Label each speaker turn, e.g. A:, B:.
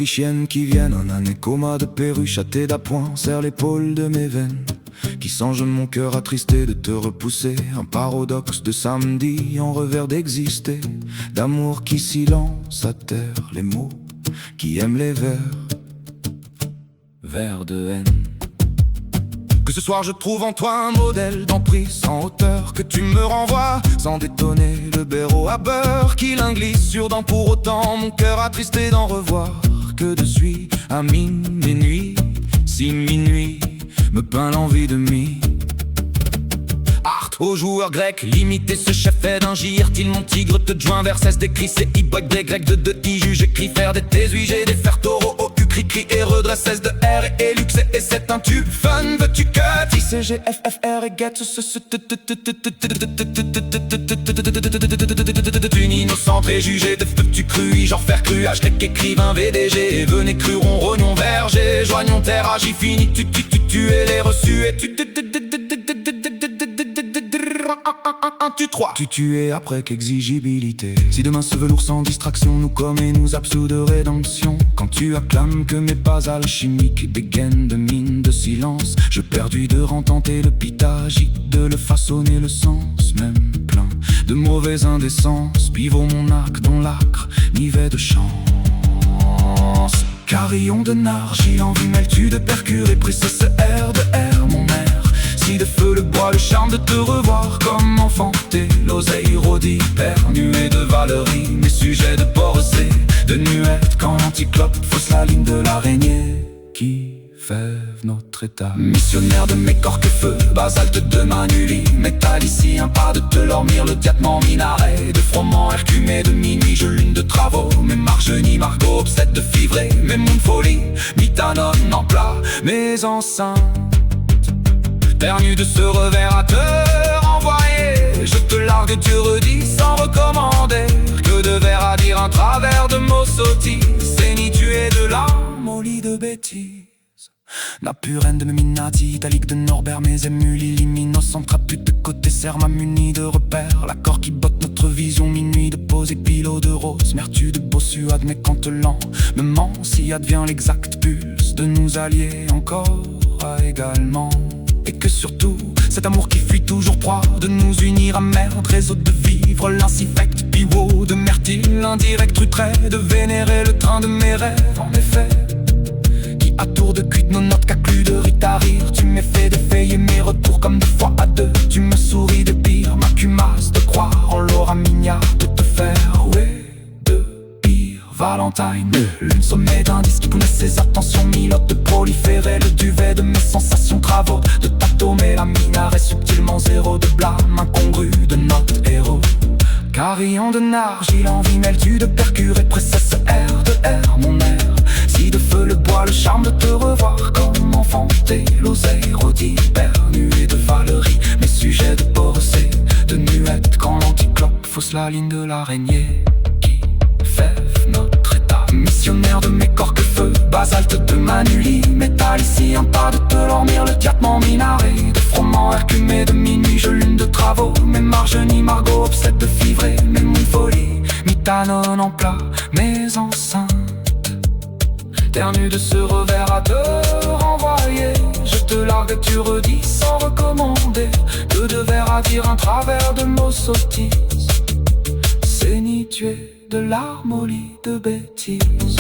A: autrichiennes qui viennent. Un écoma de perruche à tes d'appoint serre l'épaule de mes veines, qui songe mon cœur attristé de te repousser. Un paradoxe de samedi en revers d'exister, d'amour qui silence à terre les mots, qui aiment les vers de haine. Que ce soir je trouve en toi un modèle d'emprise sans hauteur, que tu me renvoies sans détonner le béro à beurre qui glisse sur dents. Pour autant mon cœur attristé d'en revoir que de suite à minuit. Si minuit me peint l'envie de mi art aux joueurs grecs, limité ce chef fait d'un gire-t-il mon tigre te joint vers cesse d'écrit c'est y des grecs de i juge écrit faire des tes j'ai des fers taureaux au u cri et redresse s de r et luxe et c'est un tube fun veux-tu que i c g f f r et get une innocente préjugée de tu cru genre faire cru h grec écrivain vdg venez crurons rognon verger joignons terre agi fini tu es les reçus et tu es après qu'exigibilité. Si demain ce velours sans distraction nous comme et nous absout de rédemption, quand tu acclames que mes pas alchimiques dégainent de mine de silence, je perdus de rententer le pitage, de le façonner le sens même plein de mauvais indécence. Pivot mon arc dans l'acre, nivet de chance. Carillon de nargile, envie mêles-tu de percure et précesse R de R mon air. Si de feu le bois, le charme de te revoir comme enfanté, l'oseille rôdi, pernué de valerie, mes sujets de porcée, de nuette quand l'anticlope fausse la ligne de l'araignée qui fève notre état. Missionnaire de mes corps que feu, basalte de manuli, métal ici, un pas de te lormir, le diatement minaret, de froment hercumé de minuit, je lune de travaux, mes margenies, margot, obsède de fivré, mes mondes folie, mitanone en plat, mes enceintes. Ternu de ce revers à te renvoyer, je te largue, tu redis sans recommander, que de vers à dire un travers de mots sottis, c'est ni tu es de l'âme au lit de bêtises. Napurène de Meminati, italique de Norbert, mes émules innocent trapute de côté, serre ma munie de repères, l'accord qui botte notre vision, minuit de pose et pilote de rose, mertu de bossu, admet quand lent me ment, si advient l'exact pulse de nous allier encore à également. Et que surtout, cet amour qui fuit toujours proie de nous unir à merde, réseau de vivre l'insifect, pivot de mertile, indirect retrait, de vénérer le train de mes rêves, en effet, qui à tour de cuite nos notes qu'accluent de rite à rire, tu m'es fait défailler mes retours comme deux fois à deux, tu me souris de pire, ma cumasse de croire en l'aura mignard, de te faire, ouais, de pire, Valentine, lune sommet d'indice qui pousse ses attentions, milote de proliférer le duvet de mes sensations, travaux de tatomer la minaret subtilement, zéro de blâme incongru de notre héros. Carillon de nargile, envie mêles-tu de percure et précesse R de R mon air. Si de feu le bois, le charme de te revoir comme enfanté, l'oseille rôdi, pernué de valerie, mes sujets de porcée, de nuette quand l'anticlope fausse la ligne de l'araignée qui fève notre état. Missionnaire de mes corps que feu, basalte de manuli, métal ici, un pas de te lormir, le diatement minaret, de froment hercumé de minuit, je lune de travaux, mes margenies, margot, obsède de fivré, mes mondes folie, mitanone en plat, mes enceintes. Ternu de ce revers à te renvoyer, je te largue, tu redis sans recommander, que de vers à dire un travers de mots sottises, c'est ni tu es de larmes au lit de bêtises.